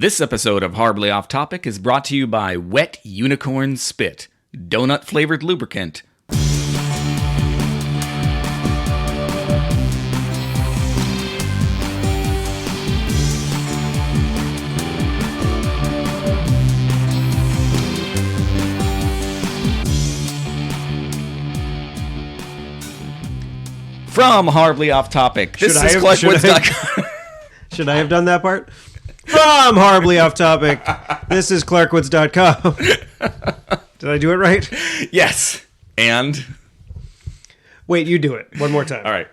This episode of Horribly Off Topic is brought to you by Wet Unicorn Spit, donut-flavored lubricant. From Horribly Off Topic, this is ClarkWoods.com. Should I have done that part? From Horribly Off Topic, this is ClarkWoods.com. Did I do it right? Yes. And? Wait, you do it. One more time. All right.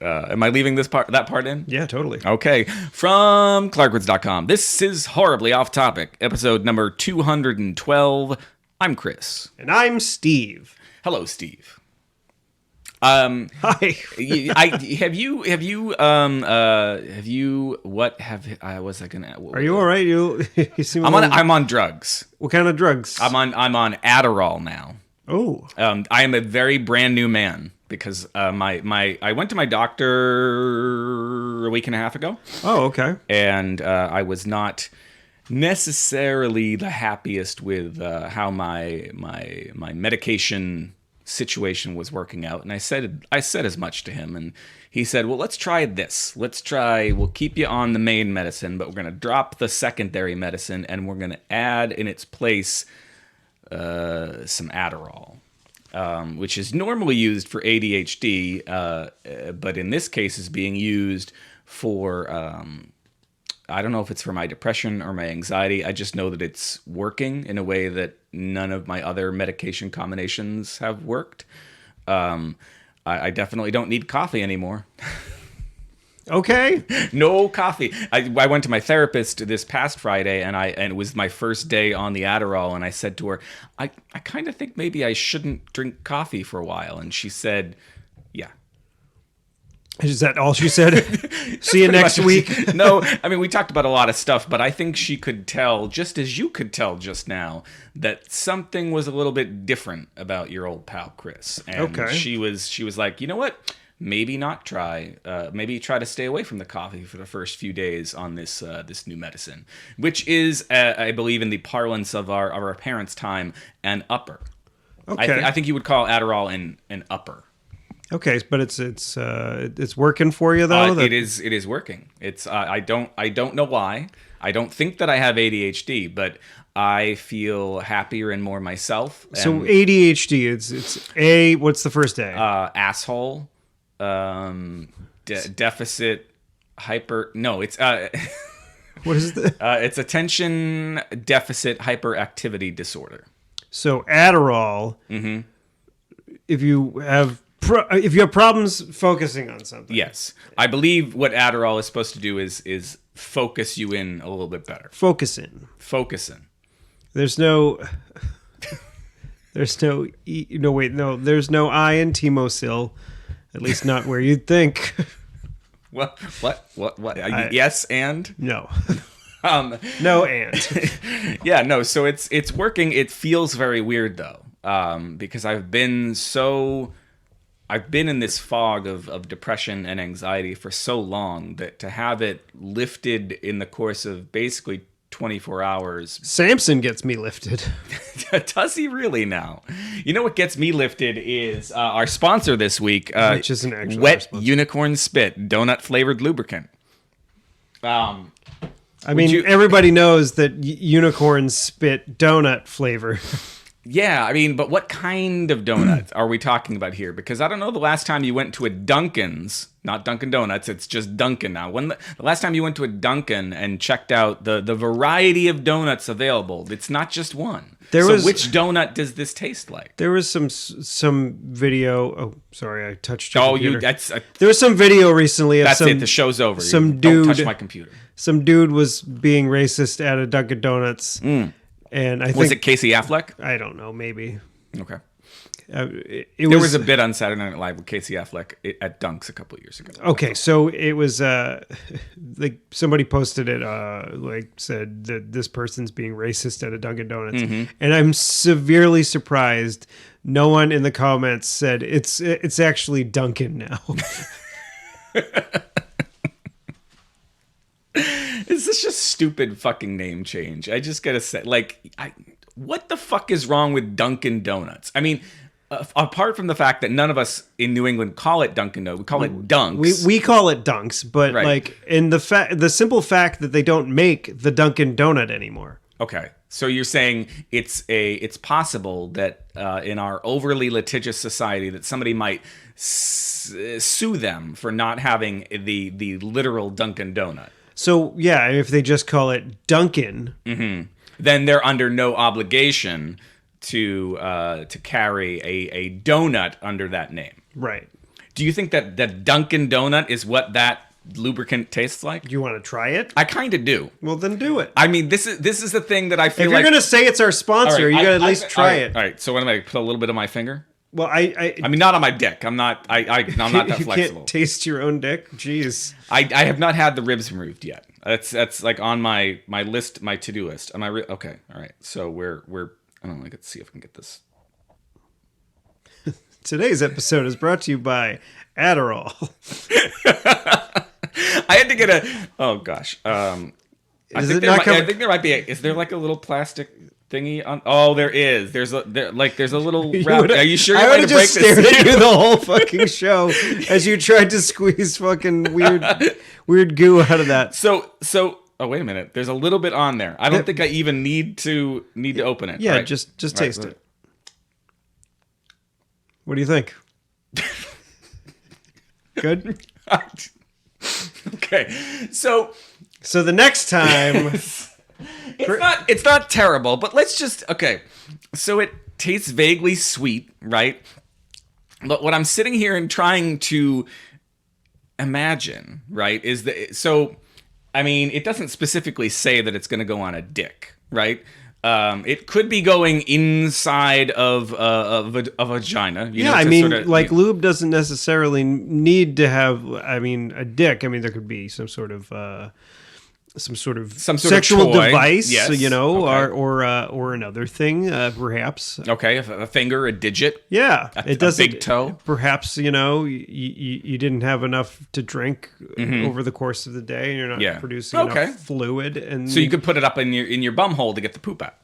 Am I leaving that part in? Yeah, totally. Okay. From ClarkWoods.com, this is Horribly Off Topic, episode number 212. I'm Chris. And I'm Steve. Hello, Steve. Hi. Are you all right? You seem. I'm on drugs. What kind of drugs? I'm on Adderall now. Oh. I am a very brand new man because I went to my doctor a week and a half ago. Oh, okay. And I was not necessarily the happiest with how my medication situation was working out, and I said as much to him, and he said, well, let's try this. We'll keep you on the main medicine, but we're going to drop the secondary medicine, and we're going to add in its place some Adderall, which is normally used for ADHD, but in this case is being used for I don't know if it's for my depression or my anxiety. I just know that it's working in a way that none of my other medication combinations have worked. I definitely don't need coffee anymore. Okay. No coffee. I went to my therapist this past Friday, and it was my first day on the Adderall, and I said to her, I kind of think maybe I shouldn't drink coffee for a while. And she said, yeah. Is that all she said? See you next week? No, I mean, we talked about a lot of stuff, but I think she could tell, just as you could tell just now, that something was a little bit different about your old pal, Chris. And okay. She was like, you know what? Maybe not try. Maybe try to stay away from the coffee for the first few days on this new medicine, which is, I believe, in the parlance of our parents' time, an upper. Okay. I think you would call Adderall an upper. Okay, but it's working for you though. It is working. It's I don't know why. I don't think that I have ADHD, but I feel happier and more myself. So ADHD, it's what's the first A? Asshole, deficit, hyper. No, it's what is it? It's attention deficit hyperactivity disorder. So Adderall. Mm-hmm. If you have problems focusing on something. Yes. I believe what Adderall is supposed to do is focus you in a little bit better. Focus in. There's no there's no I in Timosil, at least not where you'd think. What? Yes and? No. No and. Yeah, no, so it's working. It feels very weird though. Because I've been in this fog of depression and anxiety for so long that to have it lifted in the course of basically 24 hours. Samson gets me lifted. Does he really now? You know what gets me lifted is our sponsor this week, which is an actual Wet Unicorn Spit, donut-flavored lubricant. Everybody knows that unicorn spit donut flavor. Yeah, I mean, but what kind of donuts are we talking about here? Because I don't know the last time you went to a Dunkin's, not Dunkin' Donuts, it's just Dunkin' now. When the last time you went to a Dunkin' and checked out the variety of donuts available, it's not just one. Which donut does this taste like? There was some video. Oh, sorry, I touched your computer. There was some video recently of the show's over. Some dude, don't touch my computer. Some dude was being racist at a Dunkin' Donuts. And I think, was it Casey Affleck? I don't know, maybe. Okay. There was a bit on Saturday Night Live with Casey Affleck at Dunks a couple of years ago. Okay, so it was like somebody posted it, said that this person's being racist at a Dunkin' Donuts, and I'm severely surprised no one in the comments said it's actually Dunkin' now. It's such a stupid fucking name change. I just gotta say, like, what the fuck is wrong with Dunkin' Donuts? I mean, apart from the fact that none of us in New England call it Dunkin' Donuts, we call it Dunks. We call it Dunks, but Right. like in the simple fact that they don't make the Dunkin' Donut anymore. Okay, so you're saying it's possible that in our overly litigious society that somebody might sue them for not having the literal Dunkin' Donut. So yeah, if they just call it Dunkin', Then they're under no obligation to carry a donut under that name. right? Do you think that Dunkin' Donut is what that lubricant tastes like? Do you want to try it? I kind of do. Well, then do it. I mean, this is the thing that I feel If like you're gonna say it's our sponsor, you gotta at least try it. All right. So what am I put a little bit of my finger? Well, I mean, not on my dick. I'm not that you flexible. can't taste your own dick. Jeez. I have not had the ribs removed yet. That's like on my list, my to-do list. Am I okay? All right. So we're I don't know. Let's see if I can get this. Today's episode is brought to you by Adderall. I had to get a. Oh gosh. I think there might be. Is there like a little plastic thingy on? Oh, there is. There's a little. Are you sure? I would have just stared at you the whole fucking show as you tried to squeeze fucking weird goo out of that. So. Oh, wait a minute. There's a little bit on there. I don't think I even need to open it. Yeah, right. just taste it. What do you think? Good? Okay. So the next time it's not terrible, but let's just okay. So it tastes vaguely sweet, right? But what I'm sitting here and trying to imagine, right, is that so I mean, it doesn't specifically say that it's going to go on a dick, right? It could be going inside of a vagina. You know, I mean, sort of, lube doesn't necessarily need to have. I mean, a dick. I mean, there could be some sort of sexual toy. device, Yes. okay. Okay. or another thing, perhaps. Okay, a finger, a digit. Yeah, it does. A big toe. Perhaps you didn't have enough to drink over the course of the day, and you're not producing enough fluid, and so you could put it up in your bum hole to get the poop out.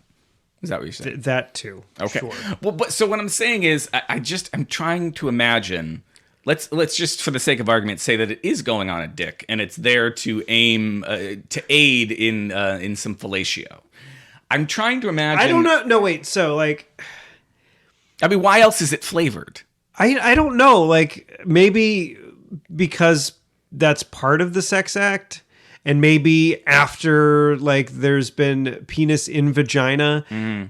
Is that what you're saying? That too. Okay. Sure. Well, but so what I'm saying is, I'm trying to imagine. Let's just, for the sake of argument, say that it is going on a dick, and it's there to aid in some fellatio. I'm trying to imagine. I don't know. No, wait. So, like, I mean, why else is it flavored? I don't know. Like, maybe because that's part of the sex act, and maybe after like there's been penis in vagina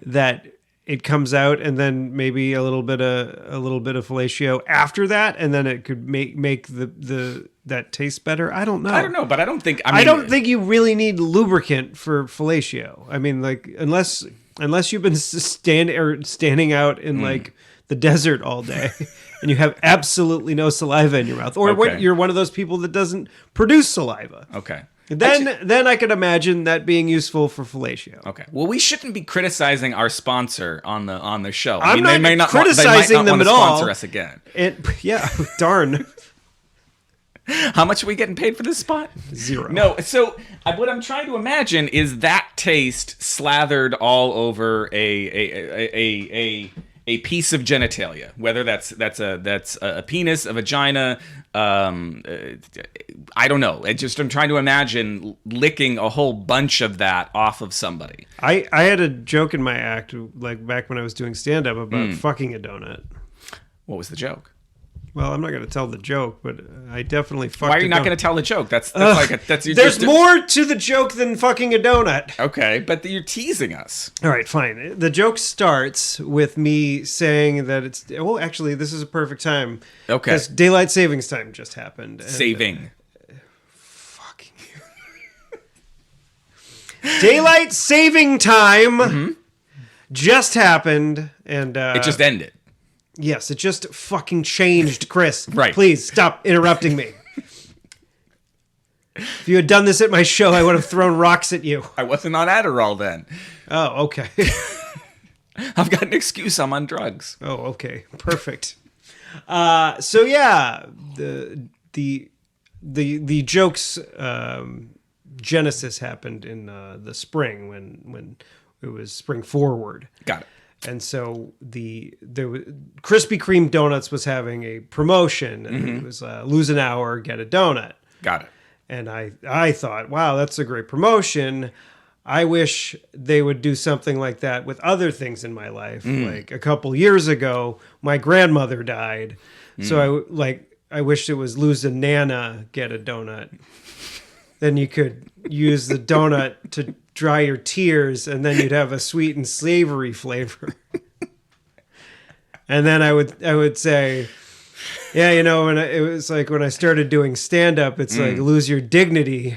that it comes out, and then maybe a little bit of fellatio after that, and then it could make the that taste better. I don't know, but I don't think. I don't think you really need lubricant for fellatio. I mean, like unless you've been standing out in like the desert all day and you have absolutely no saliva in your mouth, or when you're one of those people that doesn't produce saliva. Okay. Then I could imagine that being useful for fellatio. Okay. Well, we shouldn't be criticizing our sponsor on the show. I'm not they may not criticizing want them to at all. sponsor us again. Yeah, darn. How much are we getting paid for this spot? 0. No. So what I'm trying to imagine is that taste slathered all over a piece of genitalia, whether that's a penis, a vagina. I don't know. I'm trying to imagine licking a whole bunch of that off of somebody. I had a joke in my act, like back when I was doing stand up, about fucking a donut. What was the joke? Well, I'm not going to tell the joke, but I definitely fucked. Why are you not going to tell the joke? That's There's more to the joke than fucking a donut. Okay, but you're teasing us. All right, fine. The joke starts with me saying that it's. Oh, actually, this is a perfect time. Okay. Because daylight savings time just happened. Saving. Fucking. Daylight saving time just happened, and it just ended. Yes, it just fucking changed, Chris. Right. Please stop interrupting me. If you had done this at my show, I would have thrown rocks at you. I wasn't on Adderall then. Oh, okay. I've got an excuse. I'm on drugs. Oh, okay. Perfect. So yeah, the jokes genesis happened in the spring when it was spring forward. Got it. And so the Krispy Kreme Donuts was having a promotion, and it was lose an hour, get a donut. Got it. And I thought, wow, that's a great promotion. I wish they would do something like that with other things in my life. Like a couple years ago, my grandmother died. So I wished it was lose a nana, get a donut. Then you could use the donut to dry your tears, and then you'd have a sweet and savory flavor. And then I would say, yeah, it was like when I started doing stand-up, it's like lose your dignity,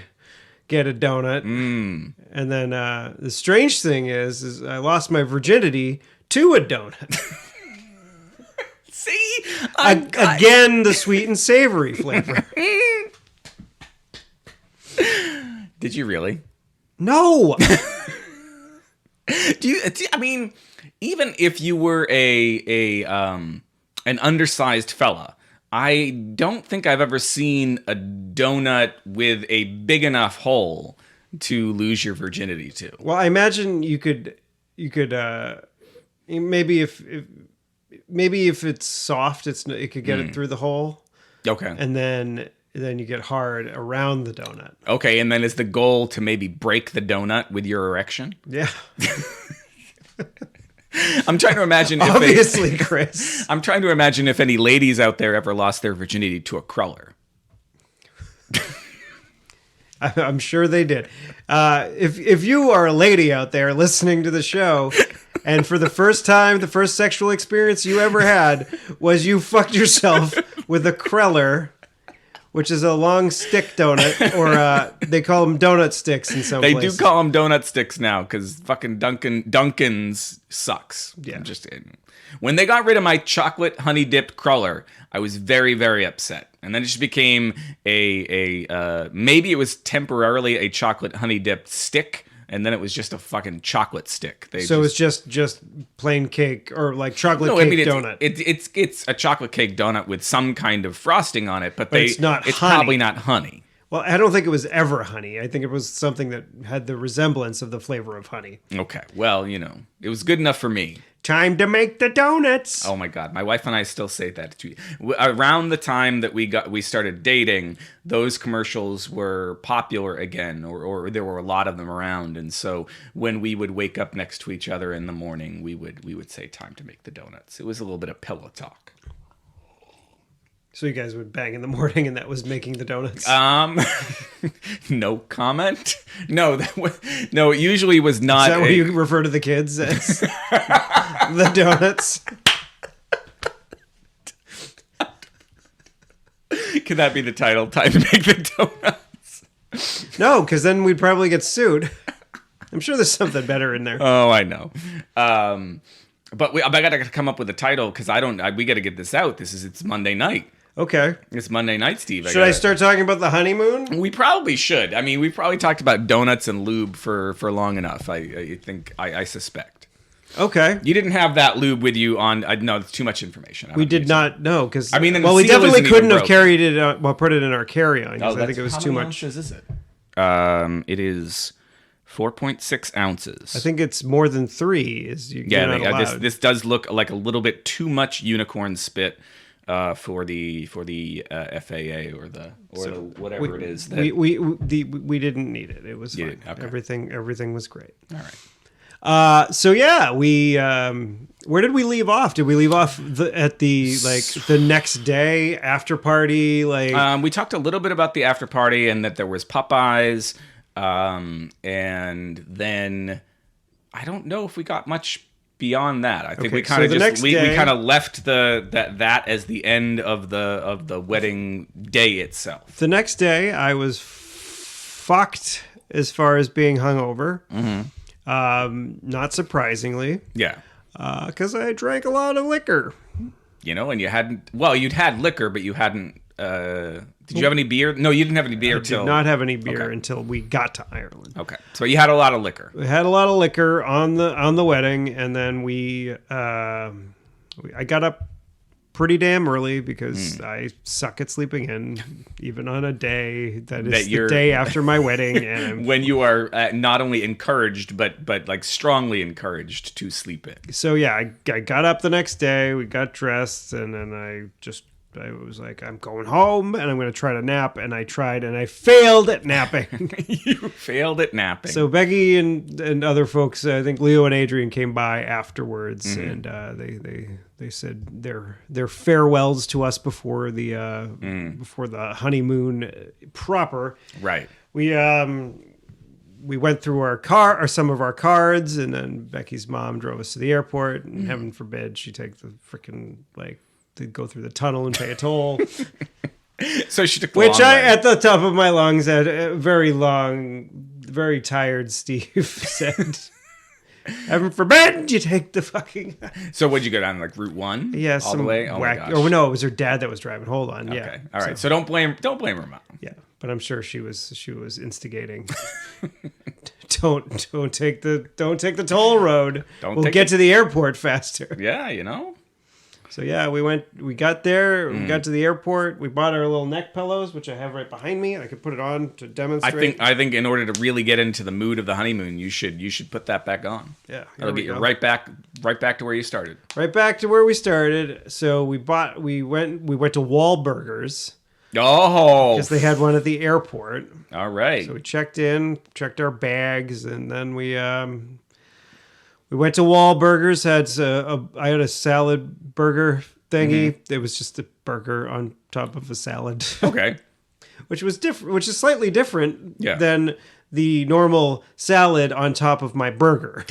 get a donut. And then the strange thing is I lost my virginity to a donut. See? Again, the sweet and savory flavor. Did you really? No. I mean, even if you were an undersized fella, I don't think I've ever seen a donut with a big enough hole to lose your virginity to. Well, I imagine you could maybe if it's soft, it could get it through the hole. Okay. And then you get hard around the donut. Okay, and then is the goal to maybe break the donut with your erection? Yeah. I'm trying to imagine Obviously, Chris. I'm trying to imagine if any ladies out there ever lost their virginity to a cruller. I'm sure they did. If you are a lady out there listening to the show, and for the first time, the first sexual experience you ever had was you fucked yourself with a cruller, which is a long stick donut, or they call them donut sticks in some places. They do call them donut sticks now because fucking Dunkin's sucks. Yeah. When they got rid of my chocolate honey dipped cruller, I was very, very upset. And then it just became maybe it was temporarily a chocolate honey dipped stick, and then it was just a fucking chocolate stick. It's just plain cake or like chocolate cake donut. It's a chocolate cake donut with some kind of frosting on it, but it's not it's honey. probably not honey. Well, I don't think it was ever honey. I think it was something that had the resemblance of the flavor of honey. Okay. Well, it was good enough for me. Time to make the donuts. Oh my God. My wife and I still say that to you. Around the time that we started dating, those commercials were popular again, or there were a lot of them around. And so when we would wake up next to each other in the morning, we would say time to make the donuts. It was a little bit of pillow talk. So you guys would bang in the morning, and that was making the donuts? No comment. No, no. It usually was not. Is that what you refer to the kids as? The donuts. Could that be the title? Time to make the donuts. No, because then we'd probably get sued. I'm sure there's something better in there. Oh, I know. But I got to come up with a title because we got to get this out. It's Monday night. Okay. It's Monday night, Steve. Should I start talking about the honeymoon? We probably should. I mean, we probably talked about donuts and lube for long enough. I suspect. Okay. You didn't have that lube with you on. No, it's too much information. We did not know because I mean, we definitely couldn't have carried it. Put it in our carry-on because I think it was too much. How many ounces is it? It is 4.6 ounces. I think it's more than 3. This does look like a little bit too much unicorn spit for the FAA or the whatever it is. We didn't need it. It was fine. Okay. Everything was great. All right. So yeah, we where did we leave off? Did we leave off at the next day after party? We talked a little bit about the after party and that there was Popeyes, and then I don't know if we got much beyond that. I think we kind of we kind of left that as the end of the wedding day itself. The next day, I was fucked as far as being hungover. Mm-hmm. Not surprisingly. Yeah. Because I drank a lot of liquor. And you hadn't. Well, you'd had liquor, but you hadn't. Did you have any beer? No, you didn't have any beer. I did not have any beer until we got to Ireland. Okay, so you had a lot of liquor. We had a lot of liquor on the wedding, and then I got up pretty damn early because I suck at sleeping in, even on a day that is the day after my wedding. And when you are not only encouraged, but like strongly encouraged to sleep in. So yeah, I got up the next day, we got dressed, and then I was like, I'm going home and I'm going to try to nap. And I tried and I failed at napping. You failed at napping. So Becky and other folks, I think Leo and Adrian came by afterwards, and they said their farewells to us before the honeymoon proper. Right. We went through some of our cards, and then Becky's mom drove us to the airport, and heaven forbid she take the freaking to go through the tunnel and pay a toll. So she took the Which long way. at the top of my lungs, had a very long, very tired Steve said, heaven forbid you take the fucking... So would you go down like Route 1? Yeah, all the way? Oh my gosh. Oh no, it was her dad that was driving. Hold on. Okay. Yeah. All right. So don't blame her mom. Yeah, but I'm sure she was instigating. Don't take the toll road. We'll get to the airport faster. Yeah, you know. So yeah, we got there, we got to the airport, we bought our little neck pillows, which I have right behind me. I could put it on to demonstrate. I think in order to really get into the mood of the honeymoon, you should put that back on. Yeah. That'll get you right back to where you started. Right back to where we started. So we went to Wahlburgers. Oh. Because they had one at the airport. All right. So we checked our bags, and then we went to Wahlburgers. I had a salad burger thingy. It was just a burger on top of a salad. Okay. Which is slightly different Yeah. than the normal salad on top of my burger.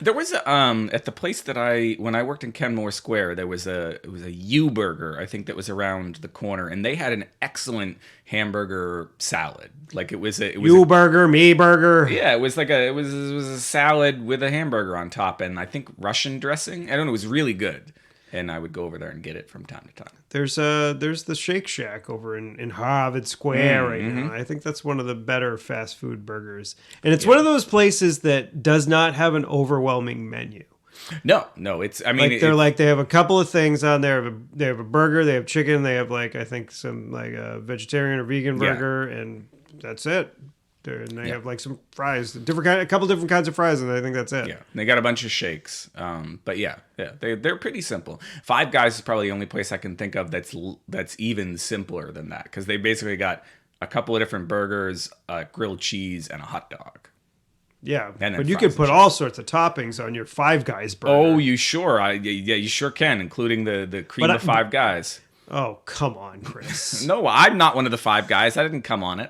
There was at the place that when I worked in Kenmore Square, it was a U Burger, I think, that was around the corner, and they had an excellent hamburger salad. Like it was You burger, me burger. Yeah, it was a salad with a hamburger on top, and I think Russian dressing. I don't know, it was really good. And I would go over there and get it from time to time. There's the Shake Shack over in Harvard Square right now. I think that's one of the better fast food burgers. And it's one of those places that does not have an overwhelming menu. No, it's, I mean, they have a couple of things on there. They have a burger, they have chicken, they have I think some a vegetarian or vegan burger, and that's it. And they have some fries, a couple different kinds of fries, and I think that's it. Yeah, they got a bunch of shakes. But they're pretty simple. Five Guys is probably the only place I can think of that's even simpler than that, because they basically got a couple of different burgers, grilled cheese, and a hot dog. Yeah, but you can put all sorts of toppings on your Five Guys burger. Oh, you sure? You sure can, including the cream of Five Guys. Oh, come on, Chris. No, I'm not one of the Five Guys. I didn't come on it.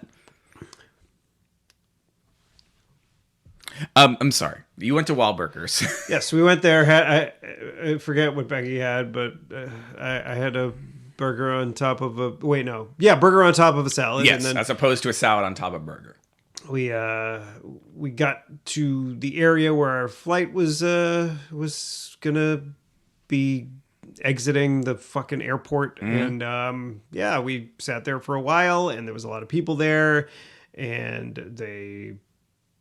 I'm sorry. You went to Wahlburgers. Yes, we went there. I forget what Becky had, but I had a burger on top of burger on top of a salad. Yes, and then as opposed to a salad on top of a burger. We got to the area where our flight was gonna be exiting the fucking airport, and we sat there for a while, and there was a lot of people there, and they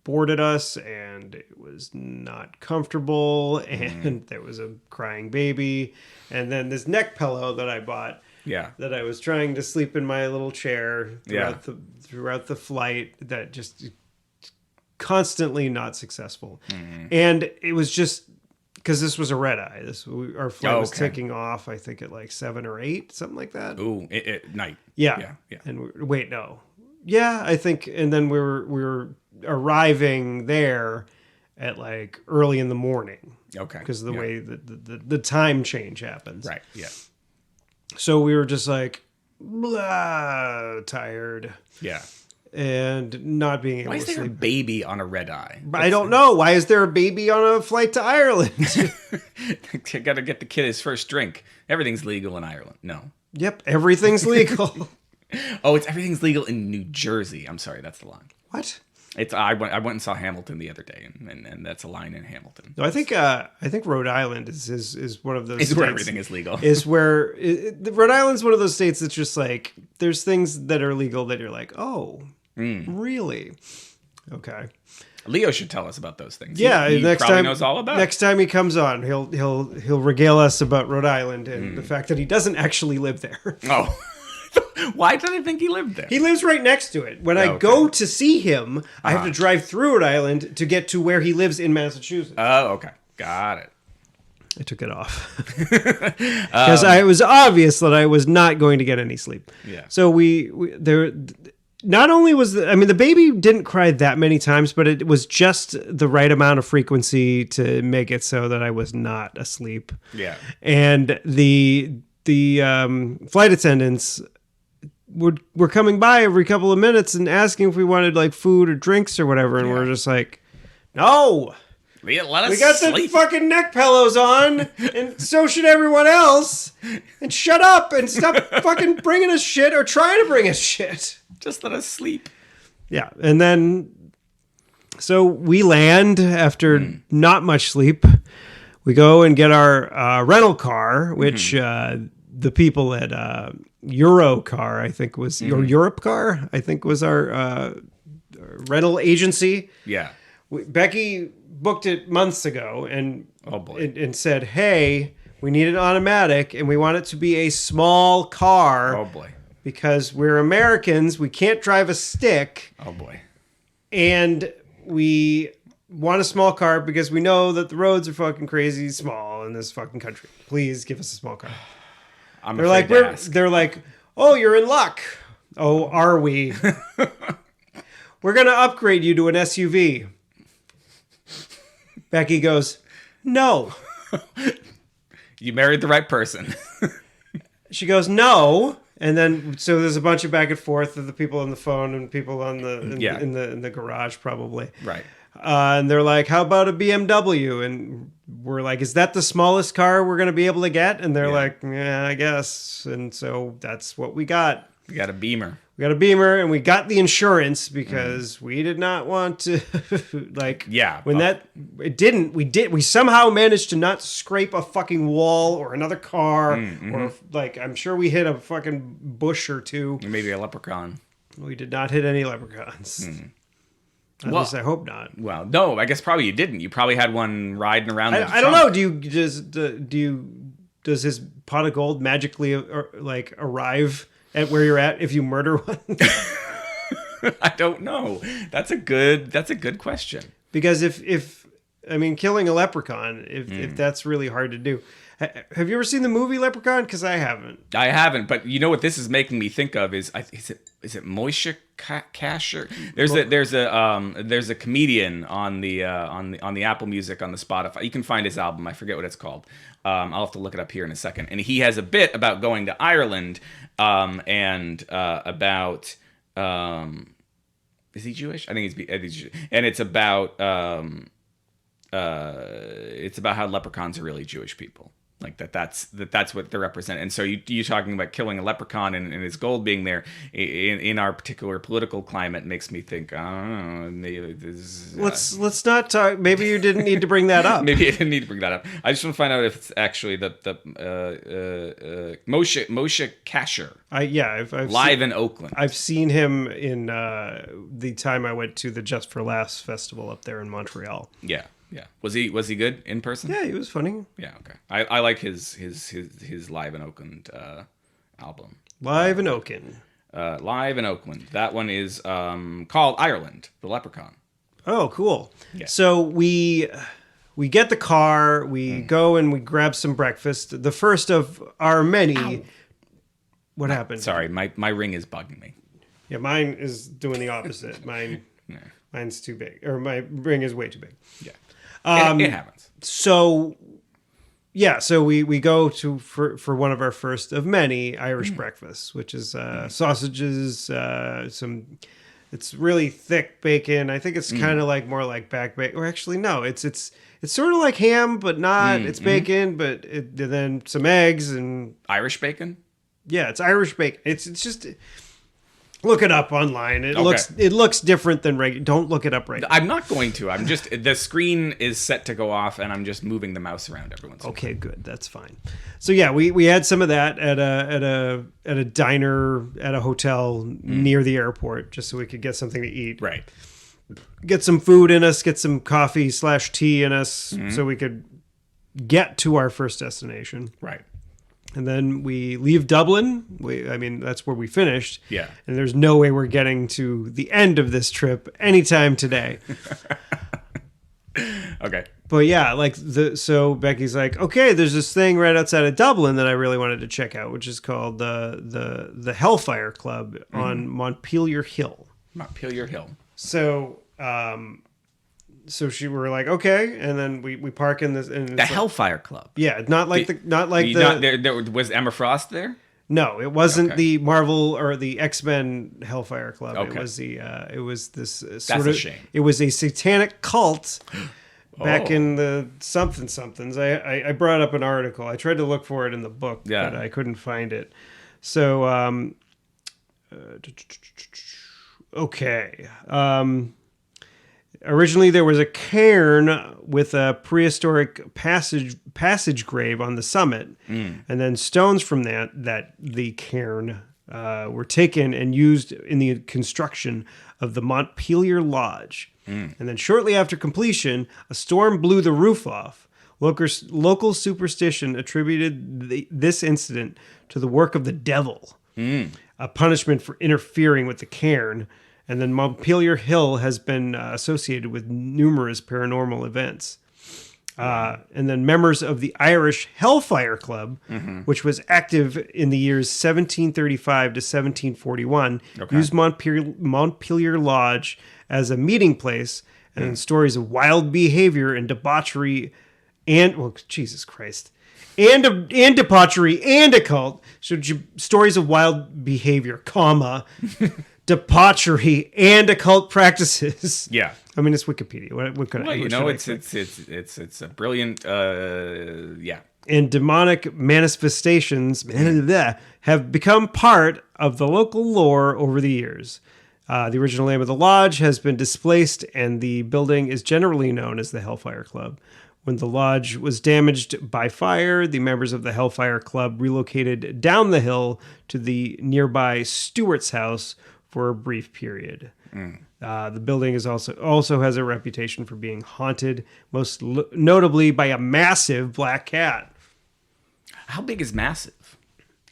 boarded us, and it was not comfortable, and there was a crying baby, and then this neck pillow that I bought, that I was trying to sleep in my little chair throughout the flight, that just constantly not successable. And it was just because this was a red eye. Our flight was taking off, I think at 7 or 8, something like that. Ooh, at night. Yeah. And no. Yeah, I think, and then we were arriving there at early in the morning. Okay. Because of the way that the time change happens. Right. Yeah. So we were just tired. Yeah. And not being able to sleep. Why is there a baby on a red eye? I don't know. Why is there a baby on a flight to Ireland? You got to get the kid his first drink. Everything's legal in Ireland. No. Yep. Everything's legal. Oh, everything's legal in New Jersey. I'm sorry. That's the line. What? I went and saw Hamilton the other day, and that's a line in Hamilton. No, I think Rhode Island is one of those states where everything is legal. Is where Rhode Island's one of those states that's just there's things that are legal that you're oh, really? Okay. Leo should tell us about those things. Yeah, he next probably time knows all about it. next time he comes on, he'll regale us about Rhode Island and the fact that he doesn't actually live there. Oh. Why did I think he lived there? He lives right next to it. When I go to see him, I have to drive through Rhode Island to get to where he lives in Massachusetts. Oh, okay. Got it. I took it off because it was obvious that I was not going to get any sleep. Yeah. So we there. Not only was the baby didn't cry that many times, but it was just the right amount of frequency to make it so that I was not asleep. Yeah. And the flight attendants were coming by every couple of minutes and asking if we wanted like food or drinks or whatever, and we're just like, no. Let us We got sleep. the fucking neck pillows on, and so should everyone else. And shut up and stop fucking bringing us shit or trying to bring us shit. Just let us sleep. Yeah, and then so we land after not much sleep. We go and get our rental car, which the people at Euro Car, I think was or Europe Car, I think was our rental agency. Yeah. Becky booked it months ago and Oh, boy. and said, "Hey, we need an automatic and we want it to be a small car." Oh, boy. Because we're Americans, we can't drive a stick, Oh, boy. and we want a small car because we know that the roads are fucking crazy small in this fucking country. Please give us a small car. They're like, "Oh, you're in luck." Oh, are we? We're gonna upgrade you to an SUV. Becky goes, "No." You married the right person. She goes, "No." And then, so there's a bunch of back and forth of the people on the phone and people on in the garage probably. Right. And they're like, "How about a BMW?" And we're like, "Is that the smallest car we're going to be able to get?" And they're like, "Yeah, I guess." And so that's what we got. We got a Beamer. We got a Beamer, and we got the insurance because we did not want to we somehow managed to not scrape a fucking wall or another car or like I'm sure we hit a fucking bush or two. Maybe a leprechaun. We did not hit any leprechauns. At least I hope not. Well, no, I guess probably you didn't. You probably had one riding around. I don't know. Does his pot of gold magically like arrive at where you're at if you murder one? I don't know. That's a good question. Because if killing a leprechaun, if that's really hard to do. Have you ever seen the movie Leprechaun? Because I haven't. I haven't, but you know what this is making me think of is it Moishe Kasher? There's a comedian on the Apple Music on the Spotify. You can find his album. I forget what it's called. I'll have to look it up here in a second. And he has a bit about going to Ireland and about is he Jewish? I think he's Jewish. And it's about how leprechauns are really Jewish people. Like that's what they represent. And so you talking about killing a leprechaun and his gold being there in our particular political climate makes me think, I don't know, maybe this let's not talk. Maybe you didn't need to bring that up. Maybe I didn't need to bring that up. I just want to find out if it's actually the Moshe Kasher. I've live in Oakland. I've seen him in the time I went to the Just for Laughs festival up there in Montreal. Yeah. Yeah. Was he good in person? Yeah, he was funny. Yeah, okay. I like his Live in Oakland album. Live in Oakland. Live in Oakland. That one is called Ireland, the Leprechaun. Oh, cool. Yeah. So we get the car, we go and we grab some breakfast. The first of our many. Ow. What happened? Sorry, my ring is bugging me. Yeah, mine is doing the opposite. Mine's too big, or my ring is way too big. Yeah. It happens. So we go for one of our first of many Irish breakfasts, which is sausages, it's really thick bacon. I think it's kind of like more like back bacon, or actually no, it's sort of like ham, but not. It's bacon, but then some eggs and Irish bacon. Yeah, it's Irish bacon. It's just. Look it up online. It looks different than regular. Don't look it up right now. I'm not going to. I'm just the screen is set to go off, and I'm just moving the mouse around every once in a while. Okay, good. That's fine. So yeah, we had some of that at a diner at a hotel near the airport, just so we could get something to eat. Right. get some food in us, get some coffee/tea in us, so we could get to our first destination. Right. And then we leave Dublin. That's where we finished. Yeah. And there's no way we're getting to the end of this trip anytime today. Okay. But yeah, so Becky's like, okay, there's this thing right outside of Dublin that I really wanted to check out, which is called the Hellfire Club on Montpelier Hill. Montpelier Hill. So, so we were like, okay, and then we park in this. And The Hellfire Club. Yeah, not like there was Emma Frost there? No, it wasn't Okay. the Marvel or the X-Men Hellfire Club. Okay. It was this sort That's of. a shame. It was a satanic cult back Oh. in the somethings. I brought up an article. I tried to look for it in the book, Yeah. but I couldn't find it. So, okay. Originally, there was a cairn with a prehistoric passage grave on the summit, and then stones from the cairn were taken and used in the construction of the Montpelier Lodge. And then shortly after completion, a storm blew the roof off. Local superstition attributed this incident to the work of the devil, a punishment for interfering with the cairn. And then Montpelier Hill has been associated with numerous paranormal events. And then members of the Irish Hellfire Club, which was active in the years 1735 to 1741, used Montpelier Lodge as a meeting place, and then stories of wild behavior and debauchery Jesus Christ. And debauchery and occult. So stories of wild behavior, debauchery and occult practices. Yeah. I mean, it's Wikipedia. What could Well, I it's a brilliant, yeah. And demonic manifestations have become part of the local lore over the years. The original name of the lodge has been displaced, and the building is generally known as the Hellfire Club. When the lodge was damaged by fire, the members of the Hellfire Club relocated down the hill to the nearby Stewart's house for a brief period. The building is also has a reputation for being haunted, most notably by a massive black cat. How big is massive?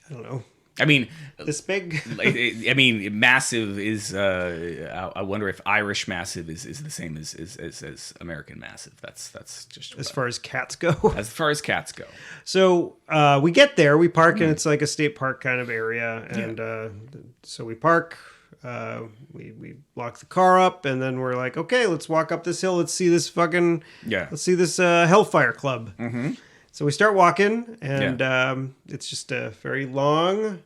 I don't know. I mean, This big? I mean, massive is. I wonder if Irish massive is the same as American massive. That's just As far as cats go. as far as cats go. So we get there, we park, and it's like a state park kind of area. And so we park, we lock the car up, and then we're like, okay, let's walk up this hill. Let's see this let's see this Hellfire Club. Mm-hmm. So we start walking, and it's just a very long.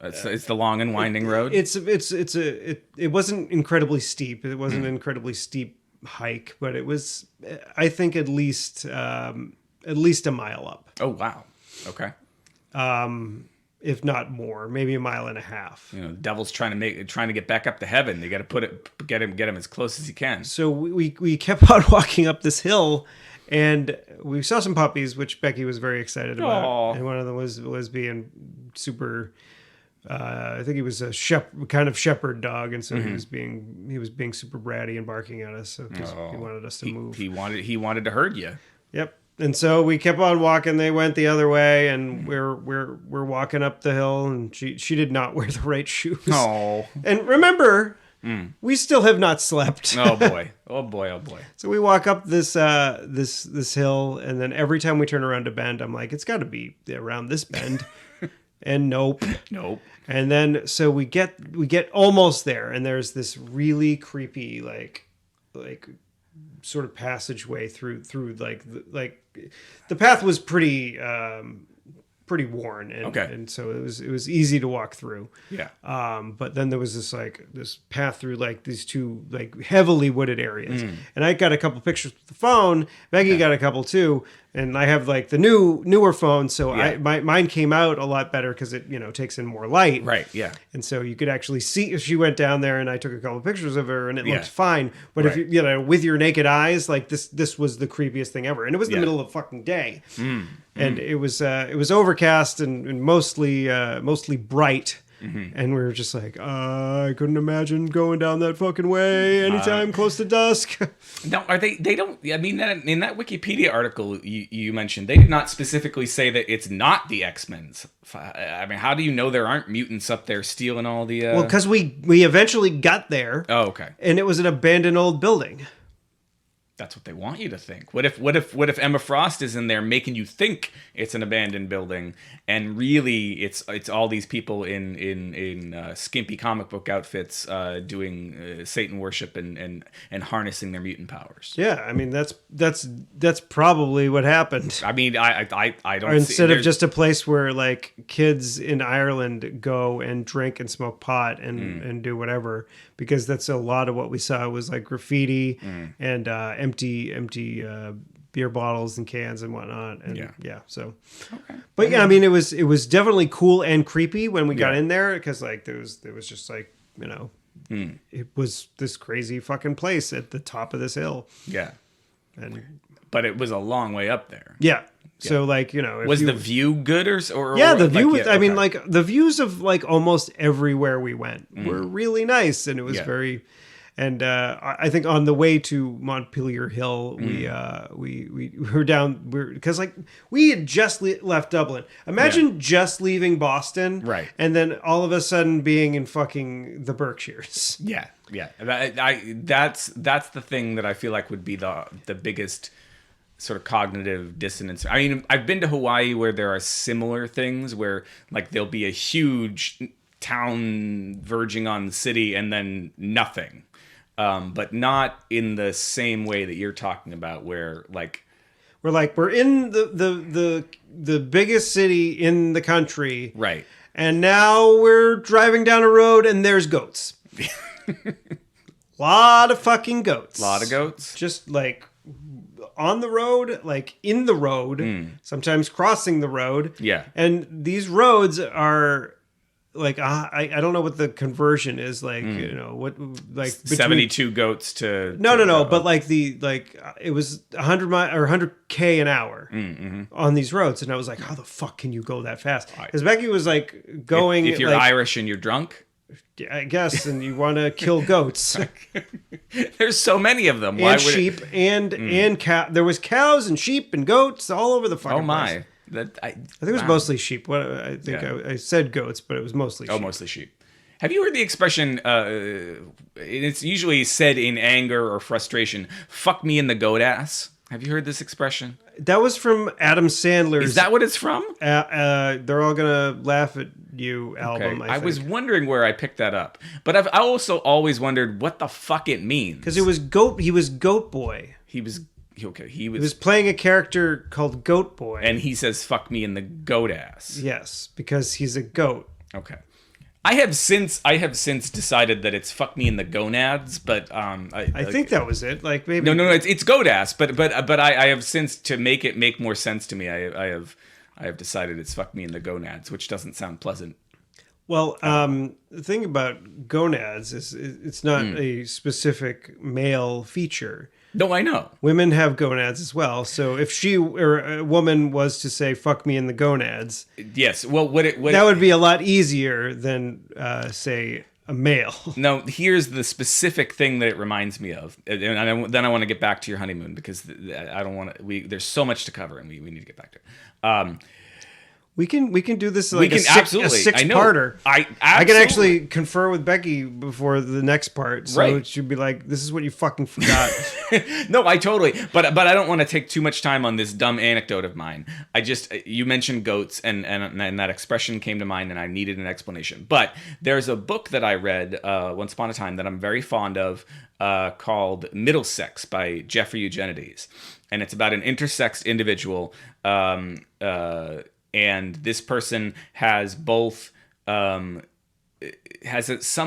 It's the long and winding road. It wasn't incredibly steep. It wasn't an incredibly steep hike, but it was, I think, at least a mile up. Oh wow. Okay. If not more, maybe a mile and a half. You know, the devil's trying to get back up to heaven. They got to get him as close as he can. So we kept on walking up this hill, and we saw some puppies, which Becky was very excited about. Aww. And one of them was being super. I think he was a kind of shepherd dog, and so he was being super bratty and barking at us. So 'cause he wanted us to move. He wanted to herd you. Yep. And so we kept on walking. They went the other way, and we're walking up the hill, and she did not wear the right shoes. Oh. And remember, we still have not slept. Oh boy. Oh boy. Oh boy. So we walk up this hill, and then every time we turn around to bend, I'm like, it's got to be around this bend. And nope. And then so we get almost there, and there's this really creepy like sort of passageway through the path was pretty worn, and so it was easy to walk through. Yeah. But then there was this path through these two heavily wooded areas, and I got a couple pictures with the phone. Becky got a couple too, and I have the newer phone, so mine came out a lot better because it takes in more light. Right. Yeah. And so you could actually see if she went down there, and I took a couple pictures of her, and it looked fine. But if you with your naked eyes, this was the creepiest thing ever, and it was the middle of fucking day, and it was overcast and mostly bright. And we were just like, I couldn't imagine going down that fucking way anytime close to dusk. Now, are they don't, I mean, in that Wikipedia article you mentioned, they did not specifically say that it's not the X-Men's. I mean, how do you know there aren't mutants up there stealing all the... Well, because we eventually got there. Oh, okay. And it was an abandoned old building. That's what they want you to think. What if Emma Frost is in there making you think it's an abandoned building, and really it's all these people in skimpy comic book outfits doing Satan worship and harnessing their mutant powers? Yeah, I mean that's probably what happened. I mean, I don't. Or instead of just a place where like kids in Ireland go and drink and smoke pot and do whatever, because that's a lot of what we saw was like graffiti and empty beer bottles and cans and whatnot. And so Okay. but yeah, I mean it was definitely cool and creepy when we got in there, because like there was just like, you know, it was this crazy fucking place at the top of this hill. Yeah. And But it was a long way up there. yeah. So like, you know, Was the view good or yeah, the view like, was, I mean, like the views of like almost everywhere we went were really nice, and it was very, and I think on the way to Montpelier Hill, we were down, because like we had just left Dublin. Imagine just leaving Boston, Right. and then all of a sudden being in fucking the Berkshires. Yeah. That's the thing that I feel like would be the biggest sort of cognitive dissonance. I mean, I've been to Hawaii where there are similar things where like there'll be a huge town verging on the city and then nothing. But not in the same way that you're talking about, where like we're in the biggest city in the country, right? And now we're driving down a road and there's goats. Lot of fucking goats. Lot of goats. Just like on the road, like in the road, sometimes crossing the road. Yeah. And these roads are like, I don't know what the conversion is, like, you know, what, like between 72 goats to... No, but like it was 100 miles or 100K an hour on these roads. And I was like, how the fuck can you go that fast? Because Becky was like going... If you're like, Irish and you're drunk... I guess, and you want to kill goats. There's so many of them. And sheep and cow. There was cows and sheep and goats all over the fucking Oh my. place. I think it was mostly sheep. What I think I said goats, but it was mostly sheep. Oh, mostly sheep. Have you heard the expression, it's usually said in anger or frustration, fuck me in the goat ass? Have you heard this expression? That was from Adam Sandler's... Is that what it's from? They're All Gonna Laugh at You album, Okay. I I was wondering where I picked that up. But I also always wondered what the fuck it means. Because he was Goat Boy. He was playing a character called Goat Boy. And he says, fuck me in the goat ass. Yes, because he's a goat. Okay. I have since decided that it's fuck me in the gonads, but I think that was it. Like maybe no, it's goat ass, but I have since, to make it make more sense to me, I have decided it's fuck me in the gonads, which doesn't sound pleasant. Well, the thing about gonads is it's not a specific male feature. No, I know. Women have gonads as well. So if she or a woman was to say "fuck me in the gonads," yes, well, that would be a lot easier than say a male. No, here's the specific thing that it reminds me of, and then I want to get back to your honeymoon, because I don't want to. There's so much to cover, and we need to get back to it. We can do this like a absolutely. six-parter. I can actually confer with Becky before the next part, so Right. she'd be like, "This is what you fucking forgot." No, I totally. But I don't want to take too much time on this dumb anecdote of mine. You mentioned goats, and that expression came to mind, and I needed an explanation. But there's a book that I read once upon a time that I'm very fond of, called Middlesex by Jeffrey Eugenides, and it's about an intersexed individual. And this person has both some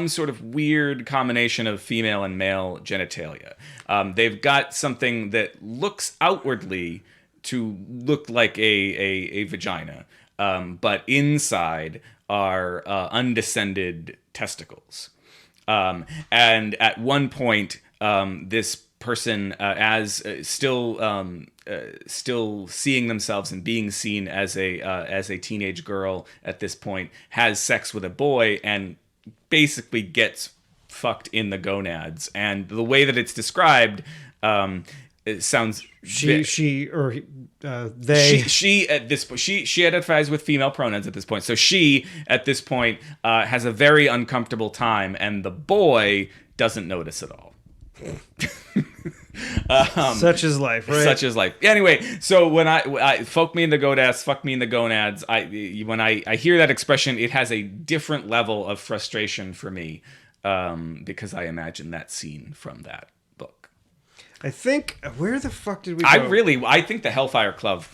sort of weird combination of female and male genitalia. They've got something that looks outwardly to look like a vagina, but inside are undescended testicles. And at one point, this person as still seeing themselves and being seen as a teenage girl at this point, has sex with a boy and basically gets fucked in the gonads. And the way that it's described, it sounds they she at this point she identifies with female pronouns at this point. So she at this point has a very uncomfortable time, and the boy doesn't notice at all. Such is life, right? Such is life. Anyway, so when I fuck me in the gonads, fuck me in the gonads, when I hear that expression, it has a different level of frustration for me, because I imagine that scene from that book. I think, where the fuck did we go? I think the Hellfire Club,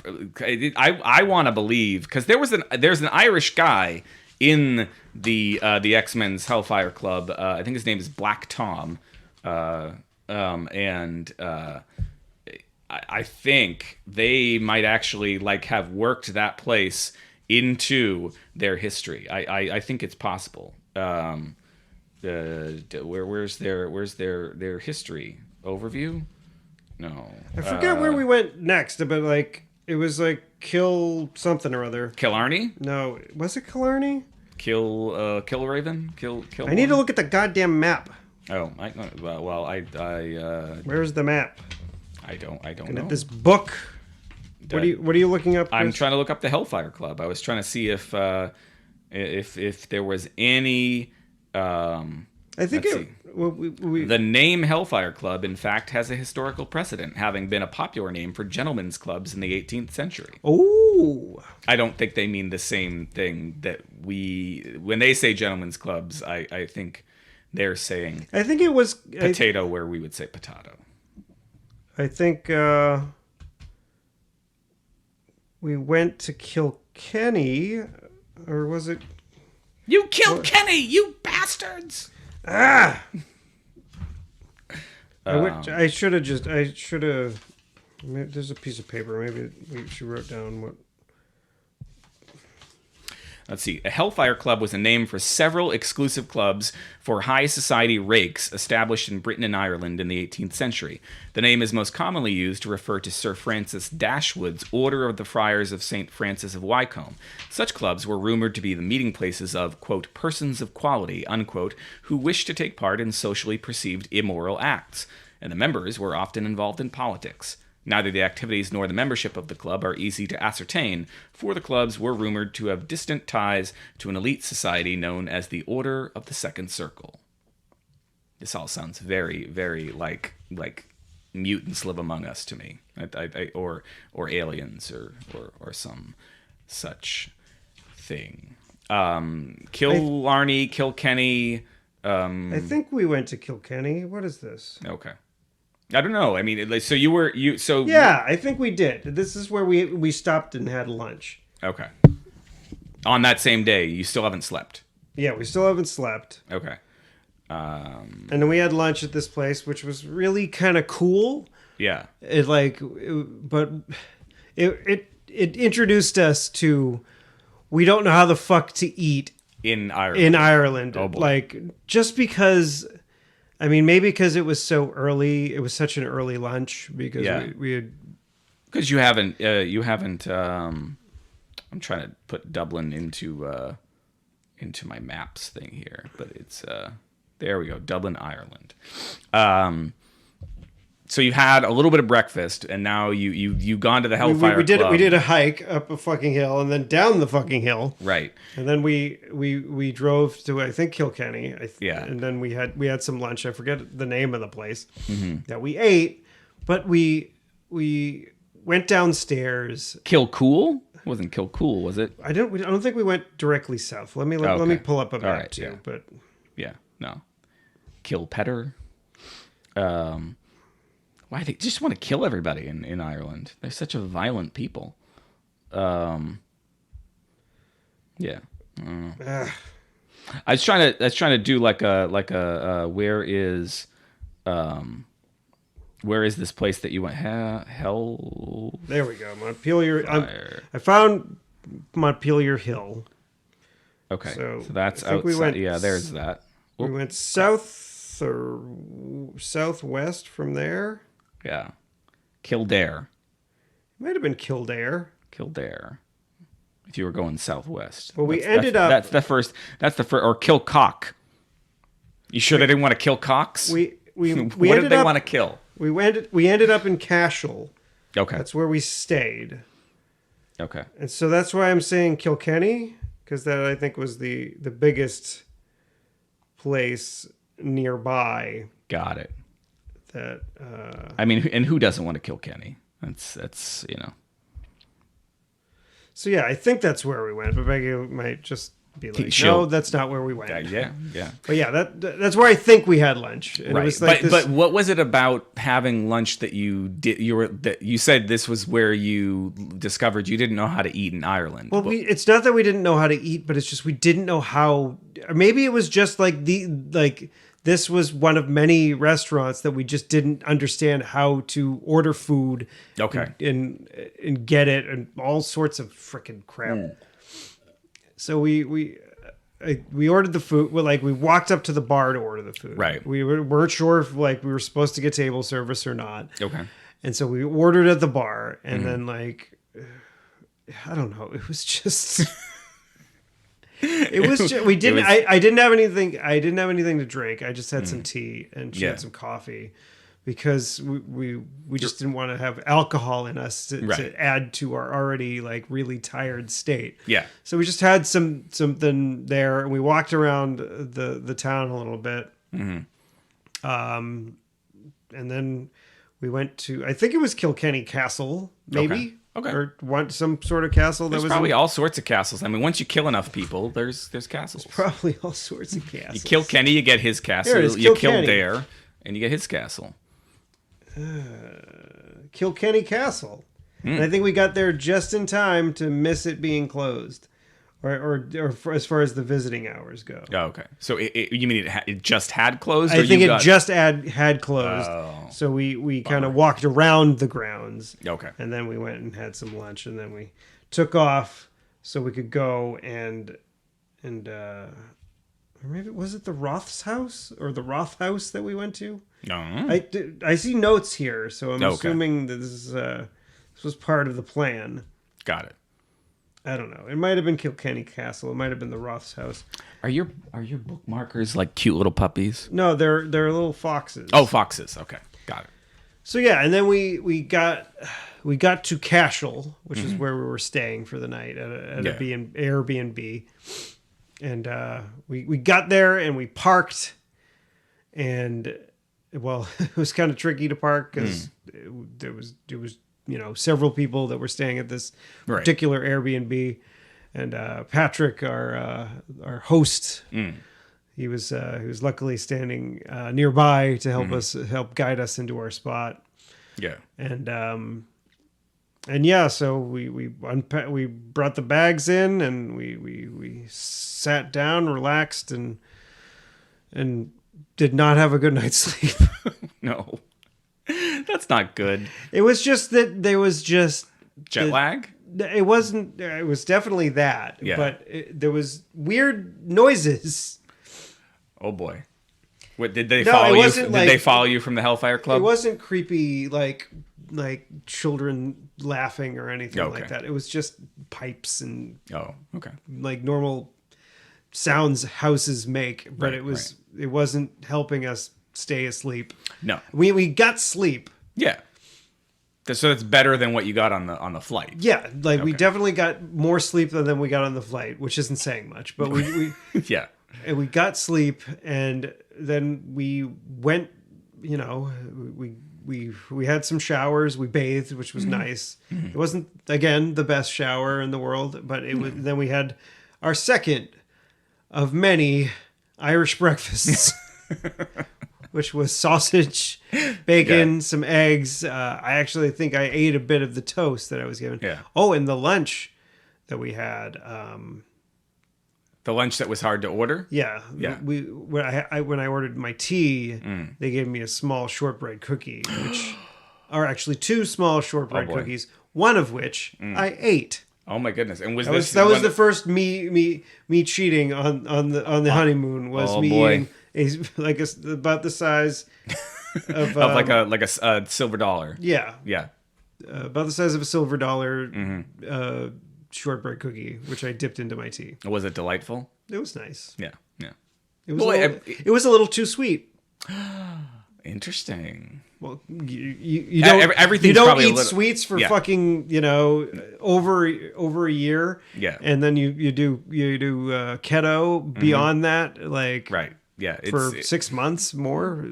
I want to believe, because there's an Irish guy in the X-Men's Hellfire Club. I think his name is Black Tom. And I think they might actually like have worked that place into their history. I think it's possible. Where's their history overview? No, I forget where we went next, but like it was like kill something or other. Killarney? No, was it Killarney? Kill Raven? Kill. I need to look at the goddamn map. Oh, Where's the map? I don't And know. at this book. What are you looking up, Chris? I'm trying to look up the Hellfire Club. I was trying to see if there was any. I think the name Hellfire Club, in fact, has a historical precedent, having been a popular name for gentlemen's clubs in the 18th century. Oh, I don't think they mean the same thing that when they say gentlemen's clubs. I think they're saying. I think it was potato where we would say potato. I think we went to Kilkenny, or was it? You killed Kenny, you bastards! Ah! I should have. There's a piece of paper. Maybe she wrote down what. Let's see. A Hellfire Club was a name for several exclusive clubs for high society rakes established in Britain and Ireland in the 18th century. The name is most commonly used to refer to Sir Francis Dashwood's Order of the Friars of St. Francis of Wycombe. Such clubs were rumored to be the meeting places of, quote, persons of quality, unquote, who wished to take part in socially perceived immoral acts, and the members were often involved in politics. Neither the activities nor the membership of the club are easy to ascertain, for the clubs were rumored to have distant ties to an elite society known as the Order of the Second Circle. This all sounds very, very like mutants live among us to me, or aliens, or some such thing. Killarney, Kilkenny. I think we went to Kilkenny. What is this? Okay. I don't know. I mean, so yeah, I think we did. This is where we stopped and had lunch. Okay. On that same day, you still haven't slept. Yeah, we still haven't slept. Okay. And then we had lunch at this place, which was really kind of cool. Yeah. But it introduced us to, we don't know how the fuck to eat in Ireland. Oh boy. Like, just because. I mean, maybe because it was so early. It was such an early lunch because we had. Because you haven't. I'm trying to put Dublin into my maps thing here, but it's there we go, Dublin, Ireland. So you had a little bit of breakfast, and now you've gone to the Hellfire Club. We did a hike up a fucking hill and then down the fucking hill. Right. And then we drove to, I think, Kilkenny. Yeah. And then we had some lunch. I forget the name of the place that we ate, but we went downstairs. Kilcool? It wasn't Kilcool, was it? I don't think we went directly south. Let me pull up a map too. Yeah. But yeah, no. Kilpetter. Why they just want to kill everybody in Ireland? They're such a violent people. Yeah. I was trying to do like a where is this place that you went? Hell. There we go. Montpelier. I found Montpelier Hill. Okay. So that's outside. There's that. We went south southwest from there. Yeah. Kildare. It might have been Kildare. Kildare. If you were going southwest. Well, we ended up... That's the first... Or Kilcock. You sure they didn't want to kill cocks? We what did they want to kill? We ended up in Cashel. Okay. That's where we stayed. Okay. And so that's why I'm saying Kilkenny, because that I think was the biggest place nearby. Got it. That I mean, and who doesn't want to kill Kenny? That's you know. So yeah, I think that's where we went, but Becky might just be like, She'll- "No, that's not where we went." Yeah. But yeah, that's where I think we had lunch. And Right. it was like But what was it about having lunch that you did? You said this was where you discovered you didn't know how to eat in Ireland. Well, it's not that we didn't know how to eat, but it's just we didn't know how. Or maybe it was just like this was one of many restaurants that we just didn't understand how to order food. Okay. And get it and all sorts of freaking crap. So we ordered the food. Well, like we walked up to the bar to order the food. Right. We weren't sure if like we were supposed to get table service or not. Okay. And so we ordered at the bar, and then like I don't know. It was just. It was just, we didn't. I didn't have anything. I didn't have anything to drink. I just had some tea, and she had some coffee, because we just didn't want to have alcohol in us to add to our already like really tired state. Yeah. So we just had something there, and we walked around the town a little bit. And then we went to, I think it was Kilkenny Castle, maybe. Okay. Or some sort of castle. There's probably all sorts of castles. I mean, once you kill enough people, there's castles. Probably all sorts of castles. You kill Kenny, you get his castle. Here it is, You kill Kilkenny. Dare, and you get his castle. Kilkenny Castle. And I think we got there just in time to miss it being closed. Or as far as the visiting hours go. Oh, okay. So you mean it just had closed? I think it just had closed. Oh. So we kind of walked around the grounds. Okay. And then we went and had some lunch, and then we took off so we could go and or maybe was it the Roth's house or the Roth house that we went to? No. I see notes here, so I'm Okay. assuming that this was part of the plan. Got it. I don't know. It might have been Kilkenny Castle. It might have been the Roth's house. Are your bookmarkers like cute little puppies? No, they're little foxes. Oh, foxes. Okay, got it. So yeah, and then we got to Cashel, which is where we were staying for the night at an Airbnb, and we got there and we parked, and well, it was kind of tricky to park because it was several people that were staying at this particular Airbnb, and Patrick, our host. He was luckily standing nearby to help guide us into our spot. Yeah. And yeah, so we brought the bags in, and we sat down, relaxed, and did not have a good night's sleep. No, that's not good. It was just that there was just Jet lag? It wasn't. It was definitely that. Yeah. But there was weird noises. Oh boy. What did they No, follow it you? wasn't Did like- they follow you from the Hellfire Club? It wasn't creepy like children laughing or anything Okay. like that. It was just pipes and Oh, okay. like normal sounds houses make, but Right, it wasn't helping us stay asleep. No. We got sleep. Yeah. So it's better than what you got on the flight. Yeah, like we Okay. definitely got more sleep than we got on the flight, which isn't saying much, but we Yeah. and we got sleep, and then we went, we had some showers, we bathed, which was nice. It wasn't, again, the best shower in the world, but it was. Then we had our second of many Irish breakfasts, which was sausage, bacon, some eggs. I actually think I ate a bit of the toast that I was given. Yeah. Oh, and the lunch that we had. The lunch that was hard to order? Yeah. Yeah. When I ordered my tea, they gave me a small shortbread cookie, which are actually two small shortbread boy. cookies, one of which I ate. Oh my goodness. And That was the first me cheating on the honeymoon, was Oh, me boy. eating about the size of like a silver dollar. yeah, Yeah. about the size of a silver dollar shortbread cookie, which I dipped into my tea. Was it delightful? It was nice. Yeah. Yeah. It was it was a little too sweet. Interesting. Well, you don't everything's you don't probably a eat little- sweets for yeah. fucking over a year. Yeah. And then you do keto beyond that, like Right. Yeah. for 6 months more.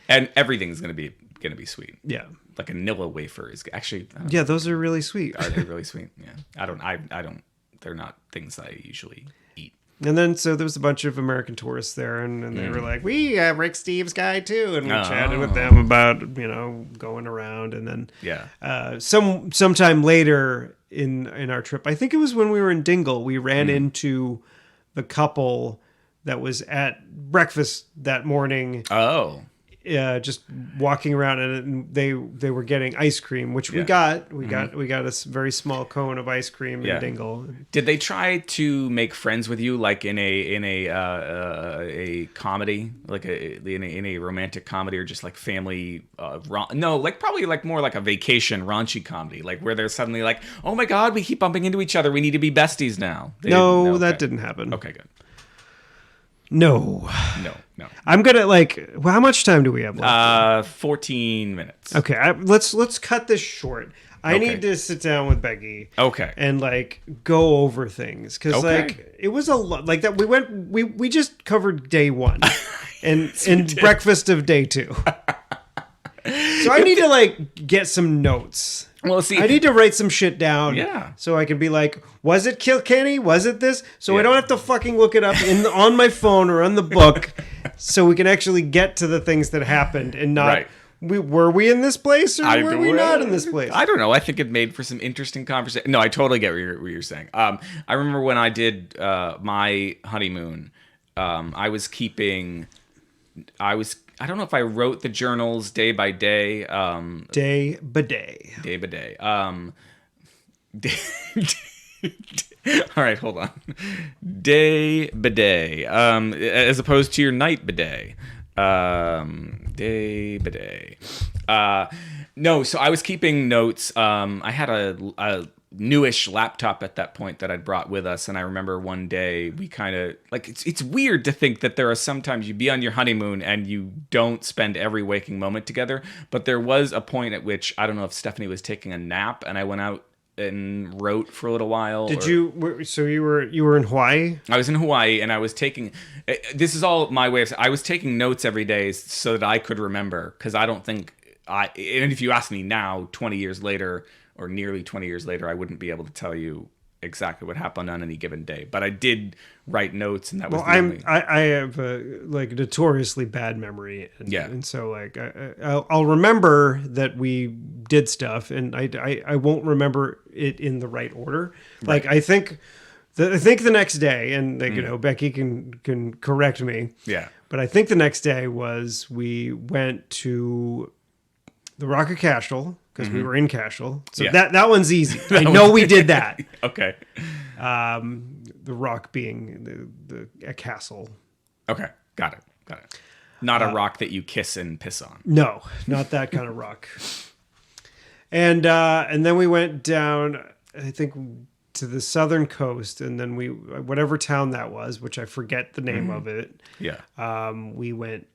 And everything's gonna be sweet. Yeah. Like a Nilla wafer is actually. Yeah, those are really sweet. Are they really sweet? Yeah. I don't. They're not things I usually eat. And then so there was a bunch of American tourists there, and they were like, "We have Rick Steves' guy too," and we chatted with them about going around, and then sometime later in our trip, I think it was when we were in Dingle, we ran into the couple that was at breakfast that morning. Oh. Just walking around, and they were getting ice cream, which we got. We got a very small cone of ice cream in Dingle. Did they try to make friends with you, like in a comedy, like in a romantic comedy, or just like family? No, like probably like more like a vacation raunchy comedy, like where they're suddenly like, "Oh my God, we keep bumping into each other. We need to be besties now." No, that didn't happen. Okay, good. No. I'm gonna well, how much time do we have left? 14 minutes. Okay, let's cut this short. I need to sit down with Becky. Okay. And go over things because it was a lot like that. We just covered day 1 and breakfast of day 2. So I need to get some notes. Well, see, I need to write some shit down. Yeah. So I can be like, was it Kilkenny? Was it this? So I don't have to fucking look it up on my phone or on the book, so we can actually get to the things that happened and not. Right. Were we in this place or were we not in this place? I don't know. I think it made for some interesting conversation. No, I totally get what you're saying. I remember when I did my honeymoon, I don't know if I wrote the journals day by day. Day by day. Day by day. All right, hold on. Day by day. As opposed to your night bidet. Day by day. No, so I was keeping notes. I had a newish laptop at that point that I'd brought with us, and I remember one day we kind of it's weird to think that there are sometimes you be on your honeymoon and you don't spend every waking moment together, but there was a point at which I don't know if Stephanie was taking a nap and I went out and wrote for a little while. So you were in Hawaii? I was in Hawaii and I was taking this is all my way of I was taking notes every day so that I could remember, because I don't think and if you ask me now 20 years later or nearly 20 years later, I wouldn't be able to tell you exactly what happened on any given day. But I did write notes, and that was I have a notoriously bad memory. And so I'll remember that we did stuff, and I won't remember it in the right order. Right. I think the next day, and Becky can correct me. Yeah. But I think the next day was we went to the Rock of Cashel, because we were in Cashel. So that one's easy. I know we did that. Okay. The rock being a castle. Okay. Got it. Not a rock that you kiss and piss on. No, not that kind of rock. And then we went down, I think, to the southern coast, and then whatever town that was, which I forget the name of it. Yeah. We went.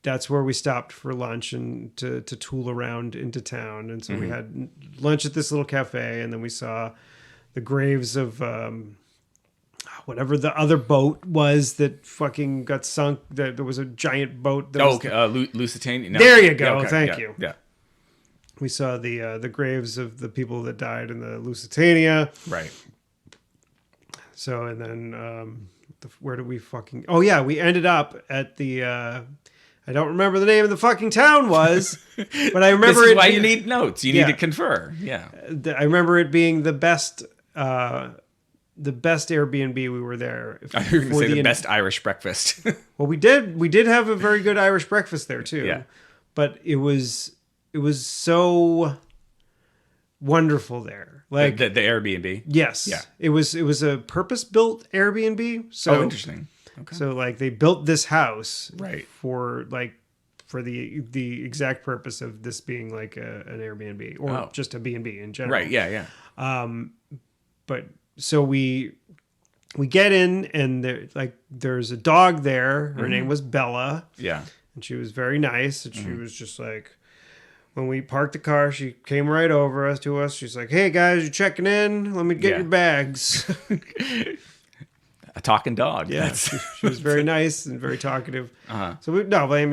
That's where we stopped for lunch and to tool around into town. And so we had lunch at this little cafe, and then we saw the graves of whatever the other boat was that fucking got sunk. There was a giant boat. Lusitania. No. There you go. Okay. Thank you. Yeah. We saw the graves of the people that died in the Lusitania. Right. So, and then where did we fucking... Oh, yeah, we ended up at the... I don't remember the name of the fucking town was, but I remember this is why you need notes. You need to confer. Yeah. I remember it being the best Airbnb we were there. I was going to say the best Irish breakfast. Well, we did have a very good Irish breakfast there too. Yeah. But it was so wonderful there. Like the Airbnb. Yes. Yeah. It was a purpose-built Airbnb. So interesting. Okay. So they built this house right for for the exact purpose of this being like an Airbnb or just a B&B in general. Right. Yeah. But so we get in, and there's a dog there. Her name was Bella. Yeah. And she was very nice. And she was just like, when we parked the car, she came right over to us. She's like, "Hey guys, you checking in? Let me get your bags." A talking dog. Yeah, she was very nice and very talkative. So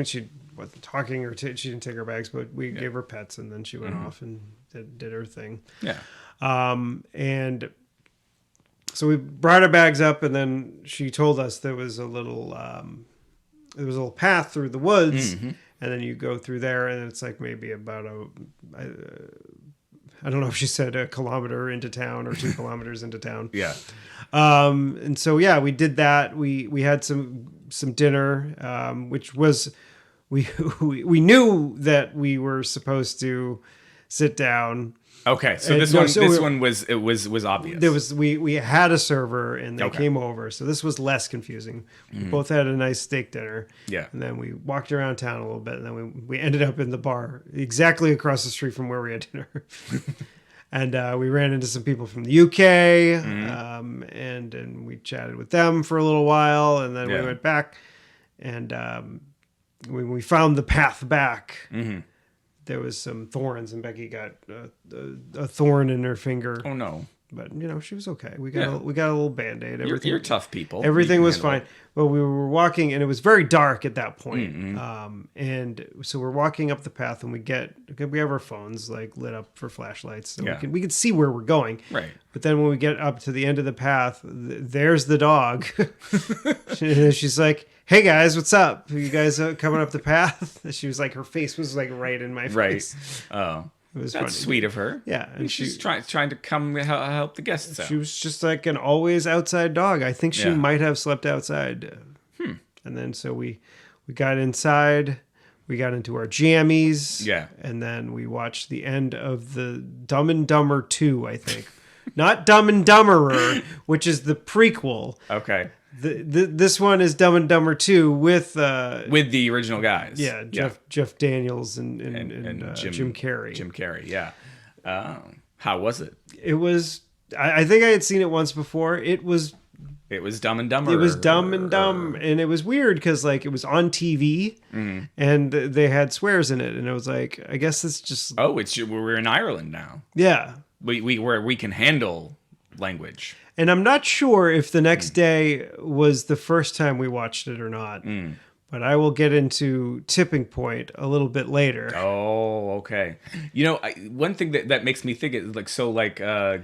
she wasn't talking, or she didn't take her bags, but we gave her pets, and then she went off and did her thing. Yeah. And so we brought our bags up, and then she told us there was a little path through the woods, and then you go through there, and it's like maybe about I don't know if she said a kilometer into town or 2 kilometers into town. Yeah. And so, yeah, we did that. We had some dinner, which was, we knew that we were supposed to sit down. Okay. So this one was obvious. We had a server, and they came over. So this was less confusing. We both had a nice steak dinner. Yeah. And then we walked around town a little bit, and then we ended up in the bar exactly across the street from where we had dinner. And we ran into some people from the UK, and we chatted with them for a little while, and then we went back, and when we found the path back, there was some thorns, and Becky got a thorn in her finger. Oh no! But she was okay. We got a little Band-Aid. You're tough people. Everything was fine. But we were walking, and it was very dark at that point. And so we're walking up the path, and we have our phones like lit up for flashlights, so we can see where we're going. Right. But then when we get up to the end of the path, there's the dog. She's like, "Hey guys, what's up? Are you guys coming up the path?" She was like, her face was like right in my face. Right. Oh. It was That's funny. sweet of her. Yeah, and she's trying to come help the guests out. She was just like an always outside dog. I think she might have slept outside. And then so we got inside. We got into our jammies. Yeah. And then we watched the end of the Dumb and Dumber 2, I think. Not Dumb and Dumberer, which is the prequel. Okay. This one is Dumb and Dumber 2 with the original guys. Yeah, Jeff Daniels and Jim Carrey. Jim Carrey, yeah. How was it? It was. I think I had seen it once before. It was Dumb and Dumber. It was Dumb and Dumb, and it was weird because like it was on TV, and they had swears in it, and it was like, I guess it's just. Oh, we're in Ireland now. Yeah, we can handle language. And I'm not sure if the next day was the first time we watched it or not. But I will get into Tipping Point a little bit later. Oh, okay. One thing that makes me think is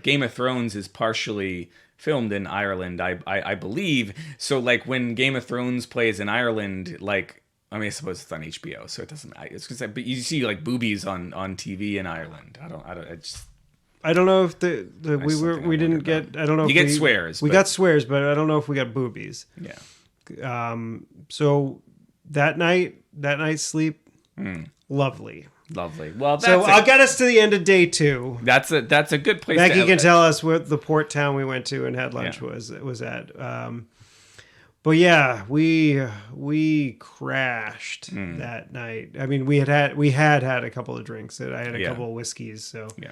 Game of Thrones is partially filmed in Ireland, I believe. So like when Game of Thrones plays in Ireland, I suppose it's on HBO, so it doesn't. But you see like boobies on TV in Ireland. I don't know if we didn't get. I don't know. You get swears. We got swears, but I don't know if we got boobies. Yeah. So that night's sleep, lovely. Well, I'll get us to the end of day 2. That's a good place. Becky can tell us what the port town we went to and had lunch was at. But yeah, we crashed that night. I mean, we had had a couple of drinks. I had a couple of whiskeys, so. Yeah.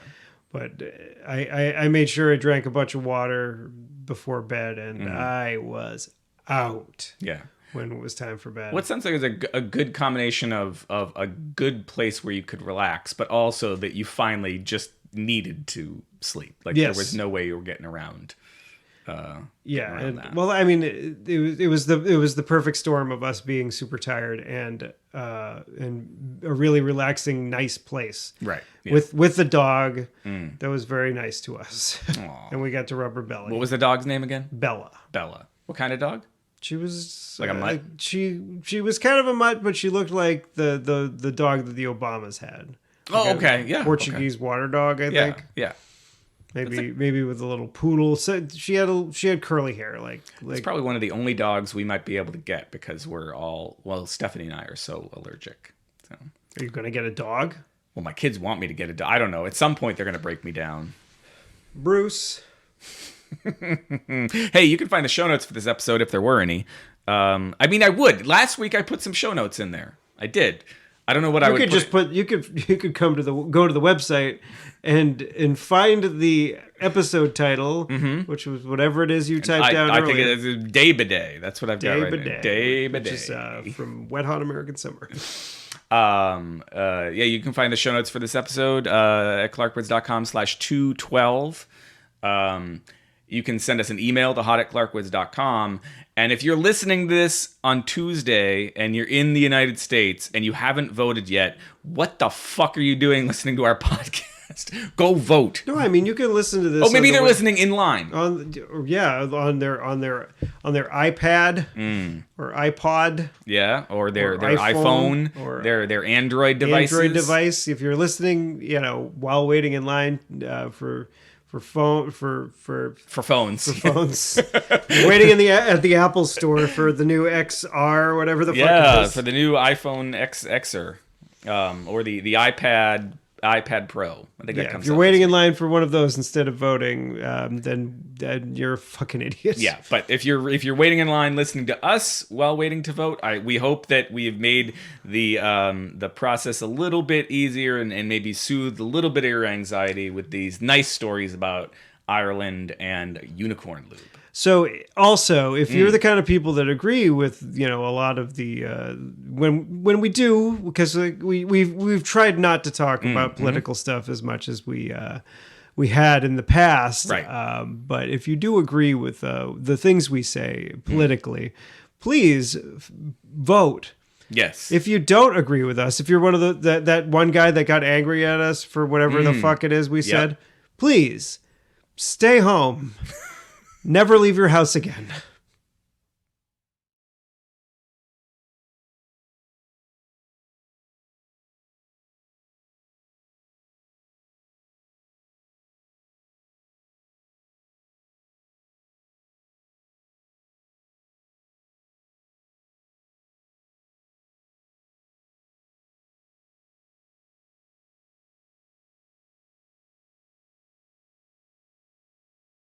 But I made sure I drank a bunch of water before bed, and I was out. Yeah. When it was time for bed. What sounds like is a good combination of a good place where you could relax, but also that you finally just needed to sleep. There was no way you were getting around. Well, I mean, it was the perfect storm of us being super tired and a really relaxing, nice place. Right. Yeah. With the dog that was very nice to us, and we got to rub her belly. What was the dog's name again? Bella. What kind of dog? She was like a mutt. She was kind of a mutt, but she looked like the dog that the Obamas had. Okay, yeah. Portuguese water dog, I think. Yeah. Maybe with a little poodle. So she had curly hair. It's probably one of the only dogs we might be able to get because Stephanie and I are so allergic. So. Are you going to get a dog? Well, my kids want me to get a dog. I don't know. At some point, they're going to break me down. Bruce. Hey, you can find the show notes for this episode if there were any. I would. Last week, I put some show notes in there. I did. I don't know what I would you could go to the website and find the episode title, which was whatever it is you typed down I earlier. think it is Day Bidet. That's what I've got right there. Day Bidet. Which is from Wet Hot American Summer. You can find the show notes for this episode at clarkwoods.com/212. You can send us an email to hot@clarkwoods.com. And if you're listening to this on Tuesday and you're in the United States and you haven't voted yet, what the fuck are you doing listening to our podcast? Go vote. No, I mean you can listen to this. Oh, maybe they're listening in line. On their iPad or iPod. Yeah, or their iPhone or their Android devices. Android device. If you're listening, while waiting in line for phones. You're waiting at the Apple store for the new XR, whatever the fuck it is. For the new iPhone XR, or the iPad Pro. I think that comes. If you're waiting in line for one of those instead of voting, then you're a fucking idiot. Yeah, but if you're waiting in line listening to us while waiting to vote, we hope that we have made the process a little bit easier and maybe soothed a little bit of your anxiety with these nice stories about Ireland and unicorn lube. So also, if you're the kind of people that agree with a lot of the when we do, because we've tried not to talk about political stuff as much as we had in the past, right? But if you do agree with the things we say politically, please vote. Yes. If you don't agree with us, if you're one of that one guy that got angry at us for whatever the fuck it is we said, please stay home. Never leave your house again.